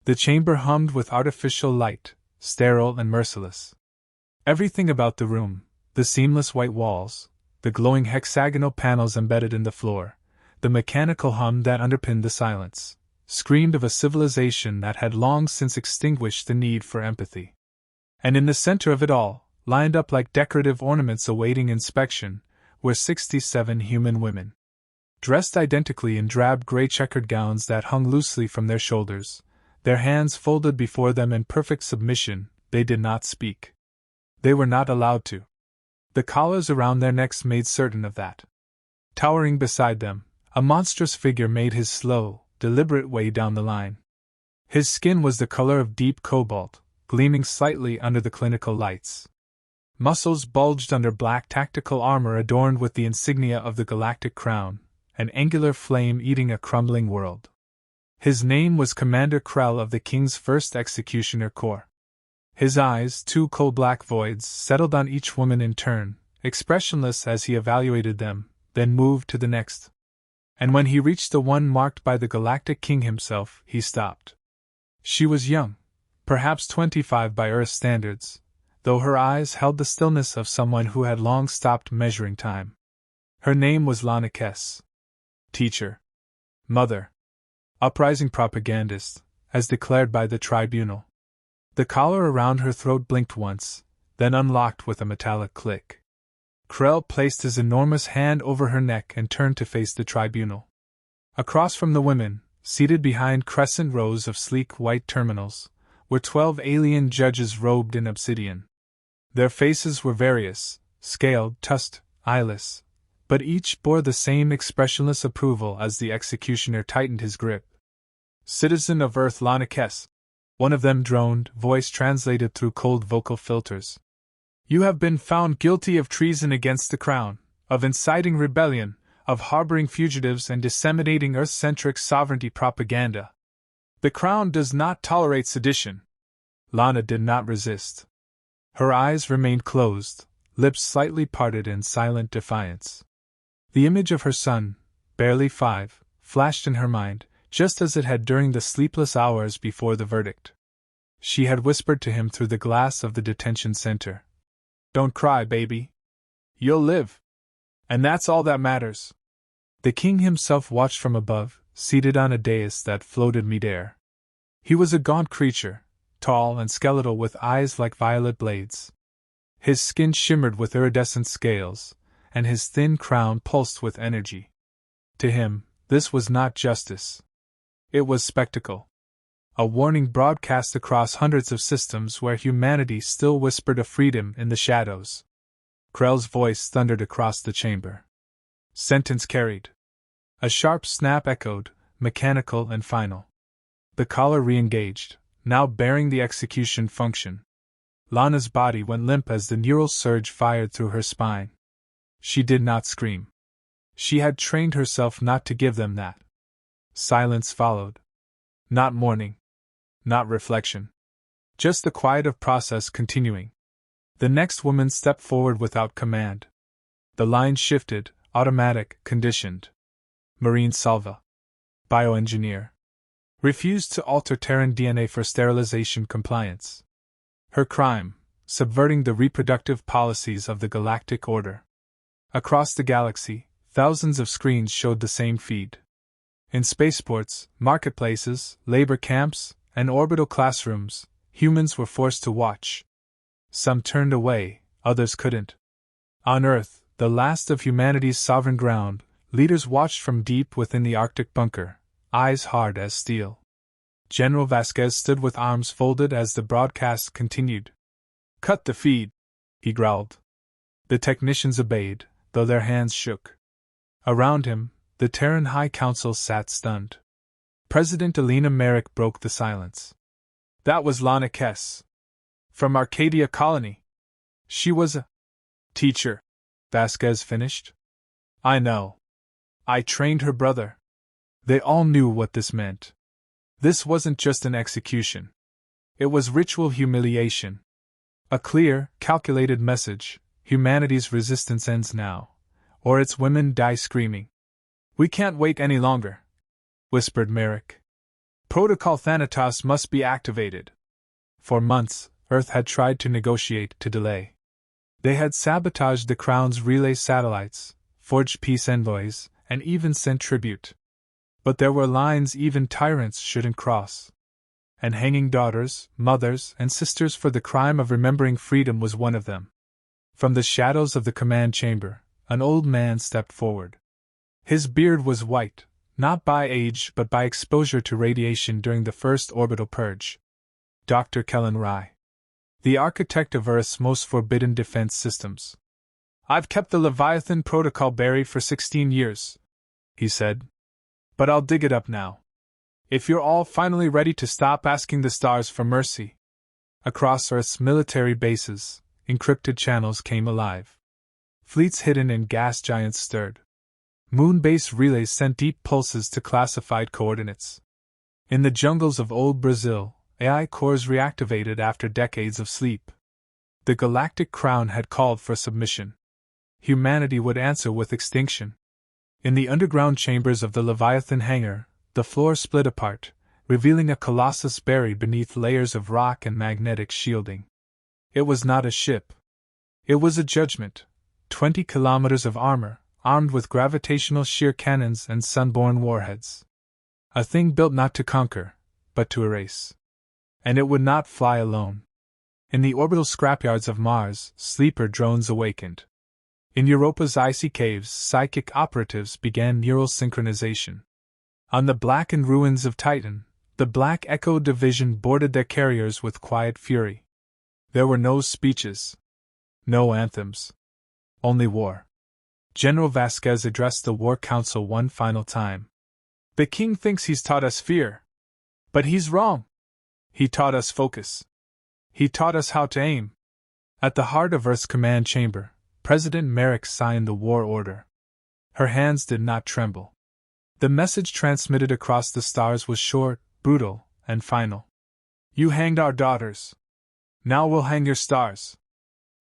The chamber hummed with artificial light, sterile and merciless. Everything about the room, the seamless white walls, the glowing hexagonal panels embedded in the floor, the mechanical hum that underpinned the silence, screamed of a civilization that had long since extinguished the need for empathy. And in the center of it all, lined up like decorative ornaments awaiting inspection, were 67 human women. Dressed identically in drab gray checkered gowns that hung loosely from their shoulders, their hands folded before them in perfect submission, they did not speak. They were not allowed to. The collars around their necks made certain of that. Towering beside them, a monstrous figure made his slow, deliberate way down the line. His skin was the color of deep cobalt, gleaming slightly under the clinical lights. Muscles bulged under black tactical armor adorned with the insignia of the Galactic crown, an angular flame eating a crumbling world. His name was Commander Krell of the King's 1st Executioner Corps. His eyes, two coal-black voids, settled on each woman in turn, expressionless as he evaluated them, then moved to the next. And when he reached the one marked by the Galactic King himself, he stopped. She was young, perhaps 25 by Earth standards, though her eyes held the stillness of someone who had long stopped measuring time. Her name was Lana Kess. Teacher. Mother. Uprising propagandist, as declared by the tribunal. The collar around her throat blinked once, then unlocked with a metallic click. Krell placed his enormous hand over her neck and turned to face the tribunal. Across from the women, seated behind crescent rows of sleek white terminals, were 12 alien judges robed in obsidian. Their faces were various, scaled, tusked, eyeless, but each bore the same expressionless approval as the executioner tightened his grip. Citizen of Earth Lana Kess, one of them droned, voice translated through cold vocal filters. You have been found guilty of treason against the Crown, of inciting rebellion, of harboring fugitives and disseminating Earth-centric sovereignty propaganda. The Crown does not tolerate sedition. Lana did not resist. Her eyes remained closed, lips slightly parted in silent defiance. The image of her son, barely 5, flashed in her mind, just as it had during the sleepless hours before the verdict. She had whispered to him through the glass of the detention center. Don't cry, baby. You'll live. And that's all that matters. The king himself watched from above, seated on a dais that floated midair. He was a gaunt creature, tall and skeletal with eyes like violet blades. His skin shimmered with iridescent scales, and his thin crown pulsed with energy. To him, this was not justice. It was spectacle. A warning broadcast across hundreds of systems where humanity still whispered of freedom in the shadows. Krell's voice thundered across the chamber. Sentence carried. A sharp snap echoed, mechanical and final. The collar re-engaged, now bearing the execution function. Lana's body went limp as the neural surge fired through her spine. She did not scream. She had trained herself not to give them that. Silence followed. Not mourning. Not reflection. Just the quiet of process continuing. The next woman stepped forward without command. The line shifted, automatic, conditioned. Marine Salva. Bioengineer. Refused to alter Terran DNA for sterilization compliance. Her crime, subverting the reproductive policies of the Galactic Order. Across the galaxy, thousands of screens showed the same feed. In spaceports, marketplaces, labor camps, and orbital classrooms, humans were forced to watch. Some turned away, others couldn't. On Earth, the last of humanity's sovereign ground, leaders watched from deep within the Arctic bunker, eyes hard as steel. General Vasquez stood with arms folded as the broadcast continued. Cut the feed, he growled. The technicians obeyed, though their hands shook. Around him, the Terran High Council sat stunned. President Elena Merrick broke the silence. That was Lana Kess. From Arcadia Colony. She was a teacher, Vasquez finished. I know. I trained her brother. They all knew what this meant. This wasn't just an execution. It was ritual humiliation. A clear, calculated message: humanity's resistance ends now, or its women die screaming. We can't wait any longer, whispered Merrick. Protocol Thanatos must be activated. For months, Earth had tried to negotiate to delay. They had sabotaged the Crown's relay satellites, forged peace envoys, and even sent tribute. But there were lines even tyrants shouldn't cross. And hanging daughters, mothers, and sisters for the crime of remembering freedom was one of them. From the shadows of the command chamber, an old man stepped forward. His beard was white, not by age but by exposure to radiation during the first orbital purge. Dr. Kellen Rye, the architect of Earth's most forbidden defense systems. "I've kept the Leviathan protocol buried for 16 years, he said. "But I'll dig it up now. If you're all finally ready to stop asking the stars for mercy." Across Earth's military bases, encrypted channels came alive. Fleets hidden in gas giants stirred. Moon-based relays sent deep pulses to classified coordinates. In the jungles of old Brazil, AI cores reactivated after decades of sleep. The Galactic Crown had called for submission. Humanity would answer with extinction. In the underground chambers of the Leviathan hangar, the floor split apart, revealing a colossus buried beneath layers of rock and magnetic shielding. It was not a ship. It was a judgment. 20 kilometers of armor, armed with gravitational shear cannons and sunborn warheads. A thing built not to conquer, but to erase. And it would not fly alone. In the orbital scrapyards of Mars, sleeper drones awakened. In Europa's icy caves, psychic operatives began neural synchronization. On the blackened ruins of Titan, the Black Echo Division boarded their carriers with quiet fury. There were no speeches. No anthems. Only war. General Vasquez addressed the War Council one final time. "The king thinks he's taught us fear. But he's wrong. He taught us focus. He taught us how to aim." At the heart of Earth's command chamber, President Merrick signed the war order. Her hands did not tremble. The message transmitted across the stars was short, brutal, and final. "You hanged our daughters. Now we'll hang your stars."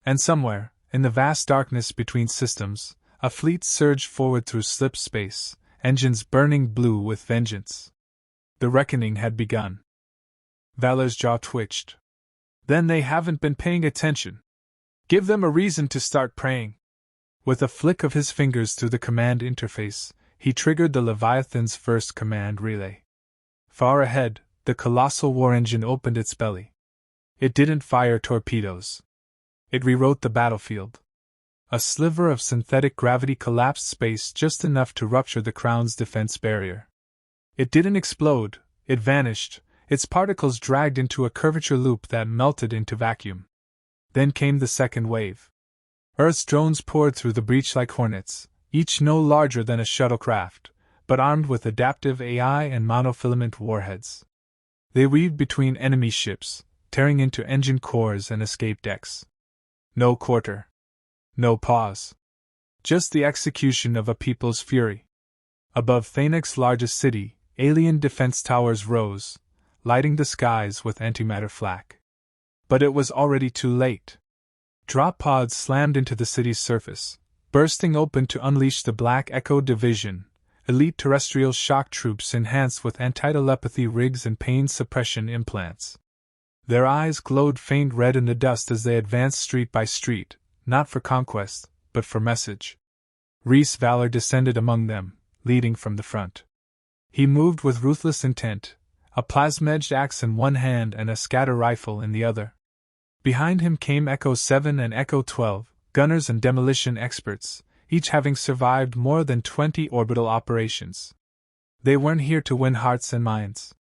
And somewhere, in the vast darkness between systems, a fleet surged forward through slip space, engines burning blue with vengeance. The reckoning had begun. Valor's jaw twitched. "Then they haven't been paying attention. Give them a reason to start praying." With a flick of his fingers through the command interface, he triggered the Leviathan's first command relay. Far ahead, the colossal war engine opened its belly. It didn't fire torpedoes. It rewrote the battlefield. A sliver of synthetic gravity collapsed space just enough to rupture the Crown's defense barrier. It didn't explode, it vanished, its particles dragged into a curvature loop that melted into vacuum. Then came the second wave. Earth's drones poured through the breach like hornets, each no larger than a shuttlecraft, but armed with adaptive AI and monofilament warheads. They weaved between enemy ships, tearing into engine cores and escape decks. No quarter. No pause. Just the execution of a people's fury. Above Thanex's largest city, alien defense towers rose, lighting the skies with antimatter flak. But it was already too late. Drop pods slammed into the city's surface, bursting open to unleash the Black Echo Division, elite terrestrial shock troops enhanced with anti-telepathy rigs and pain suppression implants. Their eyes glowed faint red in the dust as they advanced street by street, not for conquest, but for message. Reese Valor descended among them, leading from the front. He moved with ruthless intent, a plasma-edged axe in one hand and a scatter rifle in the other. Behind him came Echo 7 and Echo 12, gunners and demolition experts, each having survived more than 20 orbital operations. They weren't here to win hearts and minds.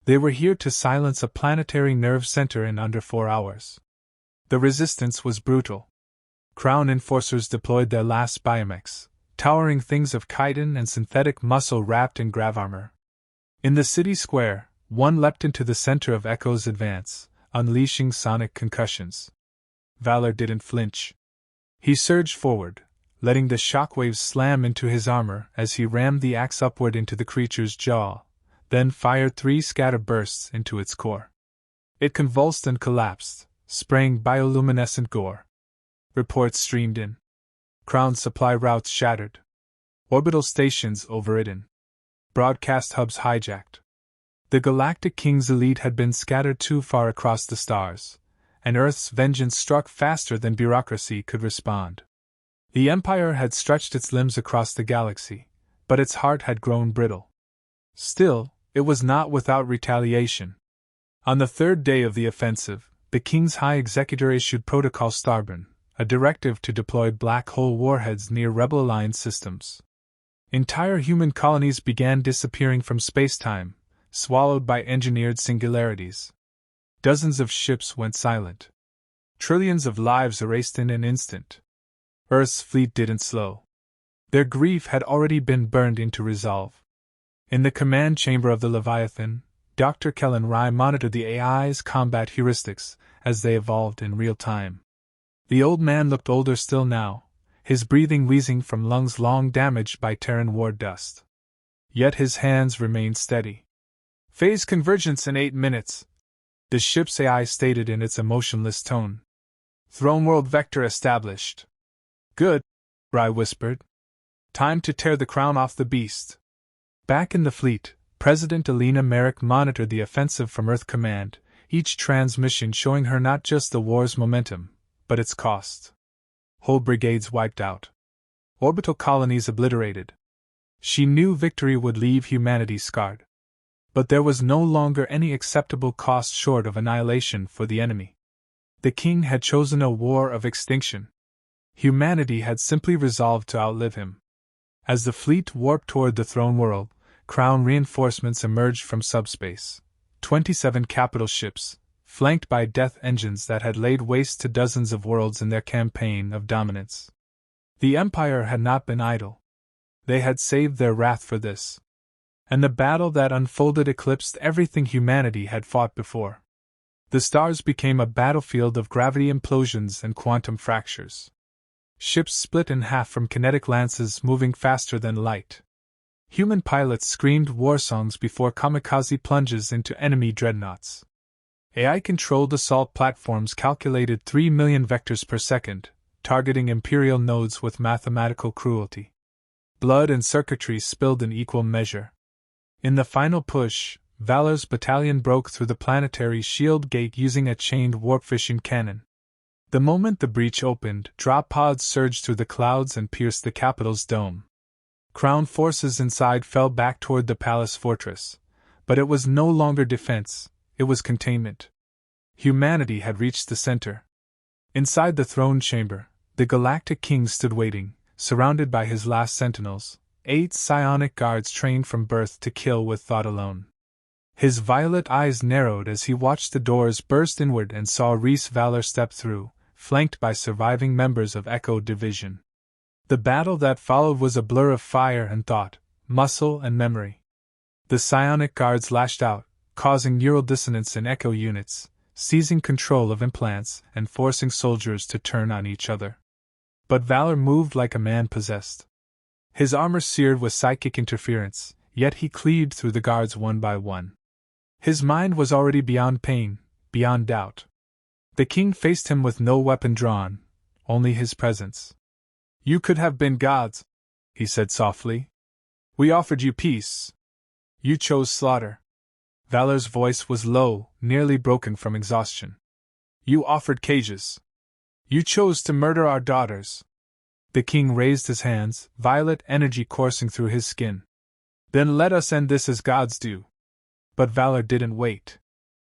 They were here to silence a planetary nerve center in under 4 hours. The resistance was brutal. Crown enforcers deployed their last biomechs, towering things of chitin and synthetic muscle wrapped in grav armor. In the city square, one leapt into the center of Echo's advance, unleashing sonic concussions. Valor didn't flinch. He surged forward, letting the shockwaves slam into his armor as he rammed the axe upward into the creature's jaw, then fired 3 scatter bursts into its core. It convulsed and collapsed, spraying bioluminescent gore. Reports streamed in. Crown supply routes shattered. Orbital stations overridden. Broadcast hubs hijacked. The Galactic King's elite had been scattered too far across the stars, and Earth's vengeance struck faster than bureaucracy could respond. The Empire had stretched its limbs across the galaxy, but its heart had grown brittle. Still, it was not without retaliation. On the third day of the offensive, the King's High Executor issued Protocol Starburn, a directive to deploy black hole warheads near rebel-aligned systems. Entire human colonies began disappearing from spacetime, swallowed by engineered singularities. Dozens of ships went silent. Trillions of lives erased in an instant. Earth's fleet didn't slow. Their grief had already been burned into resolve. In the command chamber of the Leviathan, Dr. Kellen Rye monitored the AI's combat heuristics as they evolved in real time. The old man looked older still now, his breathing wheezing from lungs long damaged by Terran war dust. Yet his hands remained steady. "Phase convergence in 8 minutes," the ship's AI stated in its emotionless tone. "Throne world vector established." "Good," Rye whispered. "Time to tear the crown off the beast." Back in the fleet, President Alina Merrick monitored the offensive from Earth Command, each transmission showing her not just the war's momentum, but its cost. Whole brigades wiped out. Orbital colonies obliterated. She knew victory would leave humanity scarred. But there was no longer any acceptable cost short of annihilation for the enemy. The King had chosen a war of extinction. Humanity had simply resolved to outlive him. As the fleet warped toward the throne world, Crown reinforcements emerged from subspace. 27 capital ships, flanked by death engines that had laid waste to dozens of worlds in their campaign of dominance. The Empire had not been idle. They had saved their wrath for this. And the battle that unfolded eclipsed everything humanity had fought before. The stars became a battlefield of gravity implosions and quantum fractures. Ships split in half from kinetic lances moving faster than light. Human pilots screamed war songs before kamikaze plunges into enemy dreadnoughts. AI-controlled assault platforms calculated 3 million vectors per second, targeting Imperial nodes with mathematical cruelty. Blood and circuitry spilled in equal measure. In the final push, Valor's battalion broke through the planetary shield gate using a chained warp-fission cannon. The moment the breach opened, drop pods surged through the clouds and pierced the capital's dome. Crown forces inside fell back toward the palace fortress, but it was no longer defense, it was containment. Humanity had reached the center. Inside the throne chamber, the Galactic King stood waiting, surrounded by his last sentinels, 8 psionic guards trained from birth to kill with thought alone. His violet eyes narrowed as he watched the doors burst inward and saw Reese Valor step through, flanked by surviving members of Echo Division. The battle that followed was a blur of fire and thought, muscle and memory. The psionic guards lashed out, causing neural dissonance in Echo units, seizing control of implants and forcing soldiers to turn on each other. But Valor moved like a man possessed. His armor seared with psychic interference, yet he cleaved through the guards one by one. His mind was already beyond pain, beyond doubt. The King faced him with no weapon drawn, only his presence. "You could have been gods," he said softly. "We offered you peace. You chose slaughter." Valor's voice was low, nearly broken from exhaustion. "You offered cages. You chose to murder our daughters." The King raised his hands, violet energy coursing through his skin. "Then let us end this as gods do." But Valor didn't wait.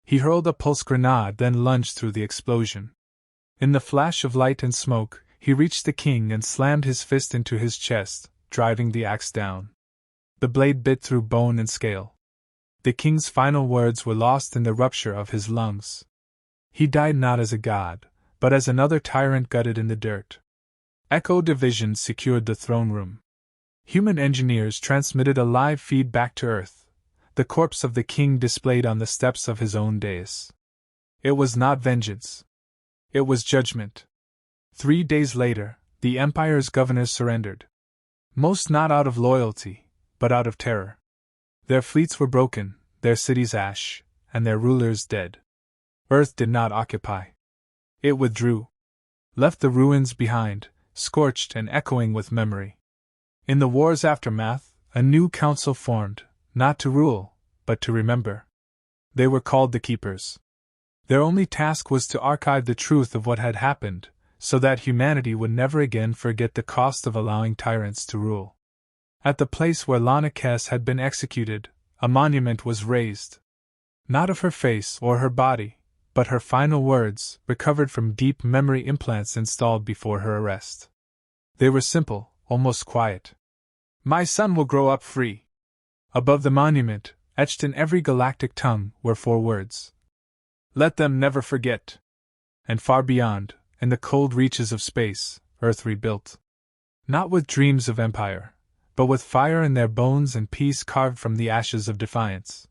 He hurled a pulse grenade, then lunged through the explosion. In the flash of light and smoke, he reached the King and slammed his fist into his chest, driving the axe down. The blade bit through bone and scale. The King's final words were lost in the rupture of his lungs. He died not as a god, but as another tyrant gutted in the dirt. Echo Division secured the throne room. Human engineers transmitted a live feed back to Earth, the corpse of the King displayed on the steps of his own dais. It was not vengeance. It was judgment. 3 days later, the Empire's governors surrendered. Most not out of loyalty, but out of terror. Their fleets were broken, their cities ash, and their rulers dead. Earth did not occupy. It withdrew. Left the ruins behind, scorched and echoing with memory. In the war's aftermath, a new council formed, not to rule, but to remember. They were called the Keepers. Their only task was to archive the truth of what had happened, so that humanity would never again forget the cost of allowing tyrants to rule. At the place where Lana Kess had been executed, a monument was raised. Not of her face or her body, but her final words, recovered from deep memory implants installed before her arrest. They were simple, almost quiet. "My son will grow up free." Above the monument, etched in every galactic tongue, were 4 words. "Let them never forget." And far beyond, in the cold reaches of space, Earth rebuilt. Not with dreams of empire, but with fire in their bones and peace carved from the ashes of defiance.